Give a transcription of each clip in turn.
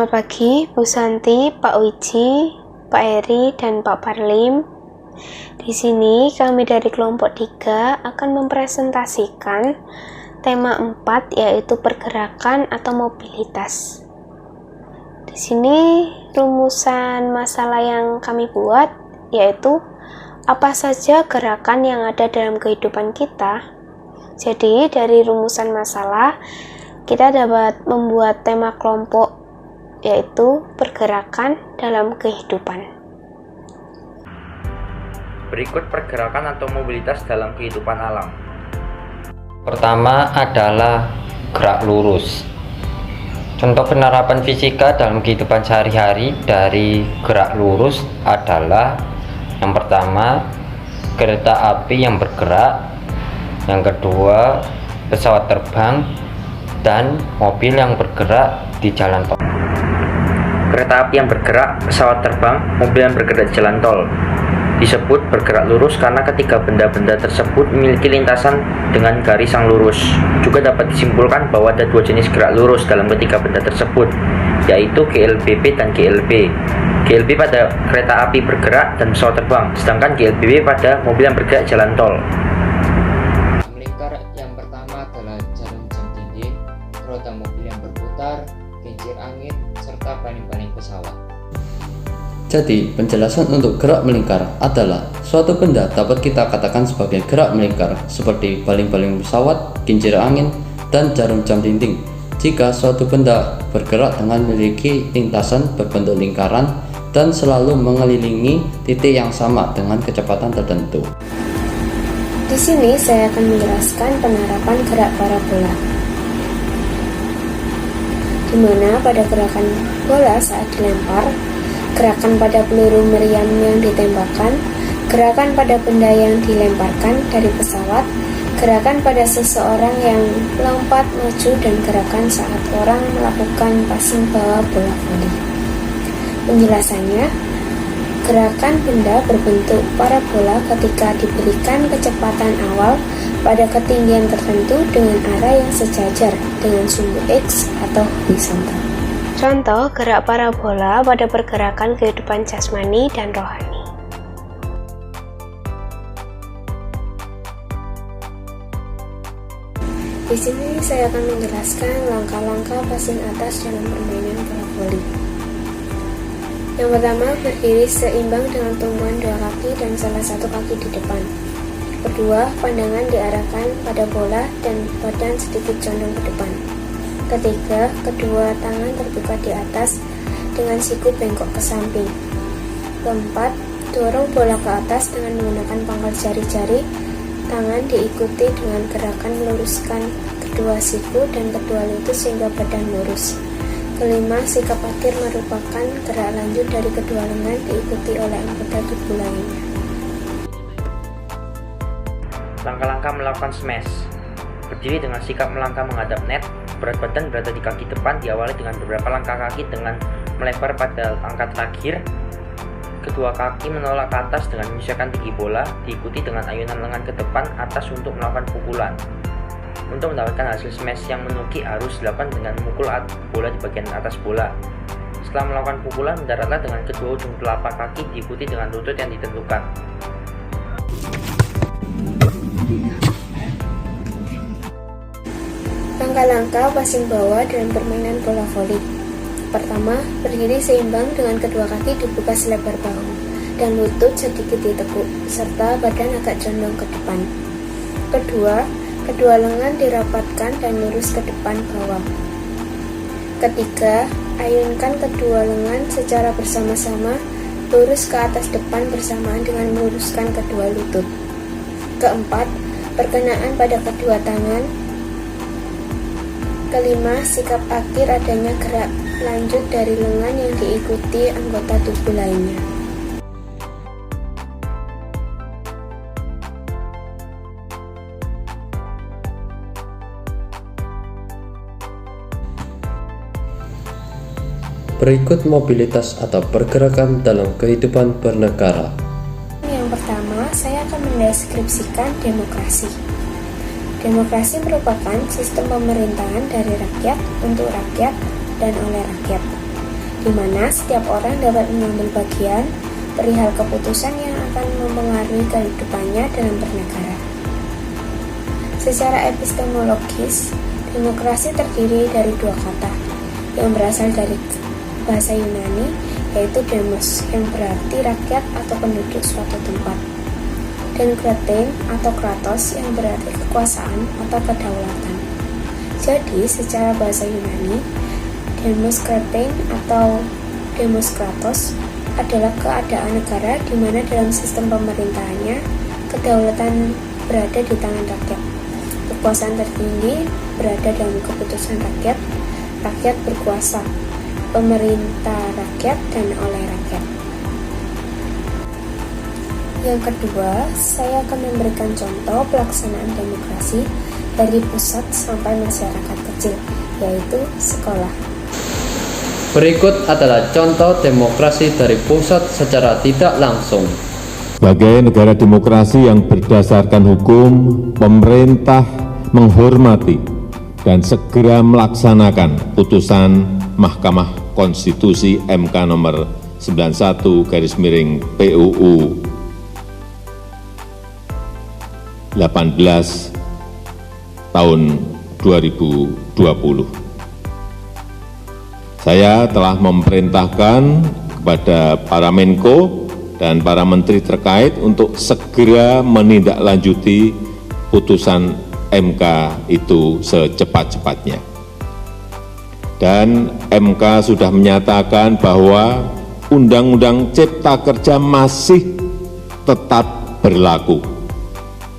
Selamat pagi, Bu Santi, Pak Wiji, Pak Eri, dan Pak Parlim. Di sini kami dari kelompok 3 akan mempresentasikan tema 4, yaitu pergerakan atau mobilitas. Di sini rumusan masalah yang kami buat yaitu apa saja gerakan yang ada dalam kehidupan kita. Jadi dari rumusan masalah kita dapat membuat tema kelompok yaitu pergerakan dalam kehidupan. Berikut pergerakan atau mobilitas dalam kehidupan alam. Pertama adalah gerak lurus. Contoh penerapan fisika dalam kehidupan sehari-hari dari gerak lurus adalah yang pertama, kereta api yang bergerak, yang kedua, pesawat terbang, dan mobil yang bergerak di jalan tol. Kereta api yang bergerak, pesawat terbang, mobil yang bergerak di jalan tol disebut bergerak lurus karena ketiga benda-benda tersebut memiliki lintasan dengan garis yang lurus. Juga dapat disimpulkan bahwa ada dua jenis gerak lurus dalam ketiga benda tersebut, yaitu GLBP dan GLB. GLB pada kereta api bergerak dan pesawat terbang, sedangkan GLBB pada mobil yang bergerak di jalan tol. Melingkar yang pertama adalah jarum jam dinding, roda mobil yang berputar, kincir angin, serta baling-baling pesawat. Jadi, penjelasan untuk gerak melingkar adalah suatu benda dapat kita katakan sebagai gerak melingkar seperti baling-baling pesawat, kincir angin, dan jarum jam dinding jika suatu benda bergerak dengan memiliki lintasan berbentuk lingkaran dan selalu mengelilingi titik yang sama dengan kecepatan tertentu. Di sini saya akan menjelaskan penerapan gerak parabola, di mana pada gerakan bola saat dilempar, gerakan pada peluru meriam yang ditembakkan, gerakan pada benda yang dilemparkan dari pesawat, gerakan pada seseorang yang lompat maju, dan gerakan saat orang melakukan passing bola voli. Penjelasannya, gerakan benda berbentuk parabola ketika diberikan kecepatan awal pada ketinggian tertentu dengan arah yang sejajar dengan sumbu X atau horizontal. Contoh gerak parabola pada pergerakan kehidupan jasmani dan rohani. Di sini saya akan menjelaskan langkah-langkah passing atas dalam permainan bola voli. Yang pertama, berdiri seimbang dengan tumpuan dua kaki dan salah satu kaki di depan. Kedua, pandangan diarahkan pada bola dan badan sedikit condong ke depan. Ketiga, kedua tangan terbuka di atas dengan siku bengkok ke samping. Keempat, dorong bola ke atas dengan menggunakan pangkal jari-jari. Tangan diikuti dengan gerakan meluruskan kedua siku dan kedua lutut sehingga badan lurus. Kelima, sikap akhir merupakan gerak lanjut dari kedua lengan diikuti oleh anggota tubuh lainnya. Langkah-langkah melakukan smash. Berdiri dengan sikap melangkah menghadap net, berat badan berada di kaki depan, diawali dengan beberapa langkah kaki dengan melebar pada angka terakhir. Kedua kaki menolak ke atas dengan menyesuaikan tinggi bola, diikuti dengan ayunan lengan ke depan atas untuk melakukan pukulan. Untuk mendapatkan hasil smash yang menukik harus dilakukan dengan memukul bola di bagian atas bola. Setelah melakukan pukulan, mendaratlah dengan kedua ujung telapak kaki diikuti dengan lutut yang ditentukan. Langkah-langkah passing bawah dalam permainan bola voli. Pertama, berdiri seimbang dengan kedua kaki dibuka selebar bahu dan lutut sedikit ditekuk, serta badan agak condong ke depan. Kedua, kedua lengan dirapatkan dan lurus ke depan bawah. Ketiga, ayunkan kedua lengan secara bersama-sama lurus ke atas depan bersamaan dengan meluruskan kedua lutut. Keempat, perkenaan pada kedua tangan. Kelima, sikap akhir adanya gerak lanjut dari lengan yang diikuti anggota tubuh lainnya. Berikut mobilitas atau pergerakan dalam kehidupan bernegara. Yang pertama, saya akan mendeskripsikan demokrasi. Demokrasi merupakan sistem pemerintahan dari rakyat, untuk rakyat, dan oleh rakyat. di mana setiap orang dapat mengambil bagian perihal keputusan yang akan mempengaruhi kehidupannya dalam bernegara. Secara epistemologis, demokrasi terdiri dari dua kata yang berasal dari bahasa Yunani, yaitu demos yang berarti rakyat atau penduduk suatu tempat, dan kratein atau kratos yang berarti kekuasaan atau kedaulatan. Jadi, secara bahasa Yunani, demos kratein atau demos kratos adalah keadaan negara di mana dalam sistem pemerintahannya kedaulatan berada di tangan rakyat. Kekuasaan tertinggi berada dalam keputusan rakyat, rakyat berkuasa, pemerintah rakyat dan oleh rakyat. Yang kedua, saya akan memberikan contoh pelaksanaan demokrasi dari pusat sampai masyarakat kecil, yaitu sekolah. Berikut adalah contoh demokrasi dari pusat secara tidak langsung. Sebagai negara demokrasi yang berdasarkan hukum, pemerintah menghormati dan segera melaksanakan putusan Mahkamah Konstitusi MK nomor 91/PUU 18 tahun 2020. Saya telah memerintahkan kepada para Menko dan para menteri terkait untuk segera menindaklanjuti putusan MK itu secepat-cepatnya. Dan MK sudah menyatakan bahwa Undang-Undang Cipta Kerja masih tetap berlaku.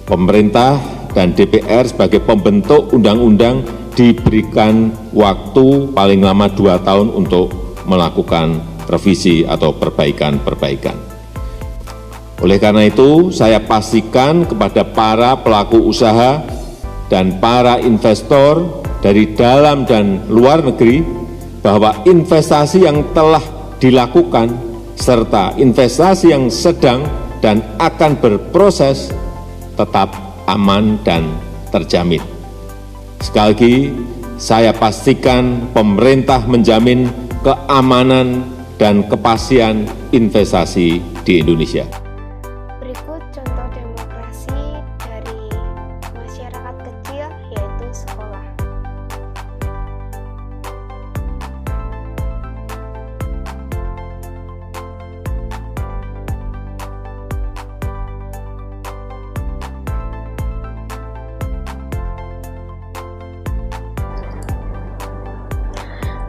Pemerintah dan DPR sebagai pembentuk undang-undang diberikan waktu paling lama 2 tahun untuk melakukan revisi atau perbaikan-perbaikan. Oleh karena itu, saya pastikan kepada para pelaku usaha dan para investor dari dalam dan luar negeri bahwa investasi yang telah dilakukan serta investasi yang sedang dan akan berproses tetap aman dan terjamin. Sekali lagi, saya pastikan pemerintah menjamin keamanan dan kepastian investasi di Indonesia. Berikut contoh demokrasi dari masyarakat kecil, yaitu sekolah.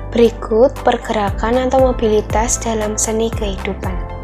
Berikut pergerakan atau mobilitas dalam seni kehidupan.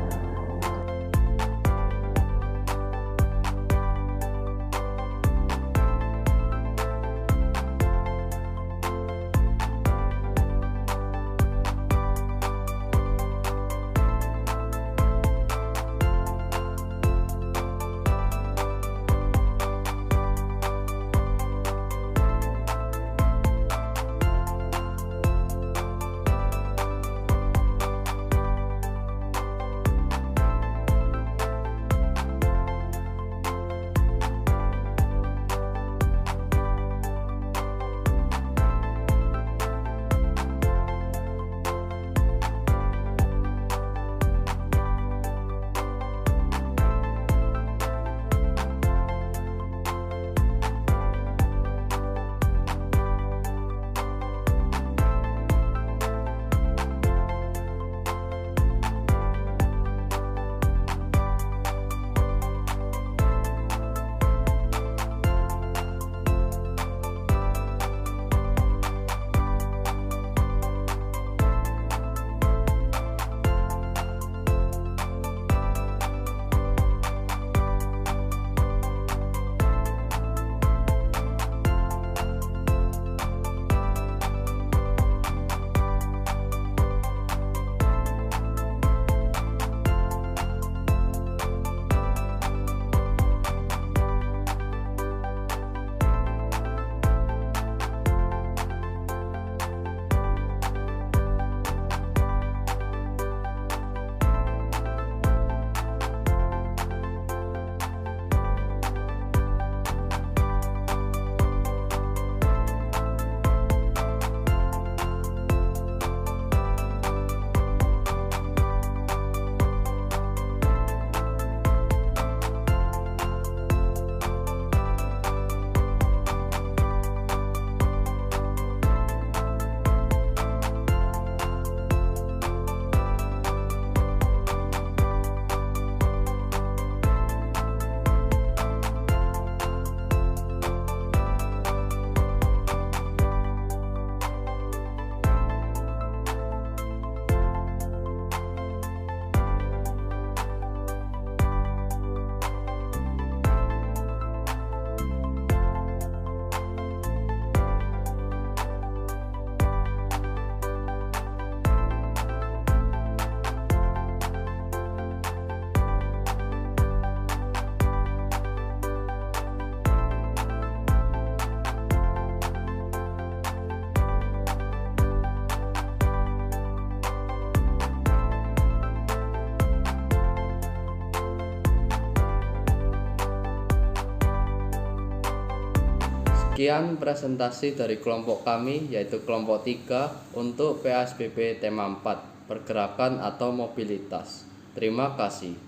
Sekian presentasi dari kelompok kami, yaitu kelompok 3 untuk PASBB tema 4, pergerakan atau mobilitas. Terima kasih.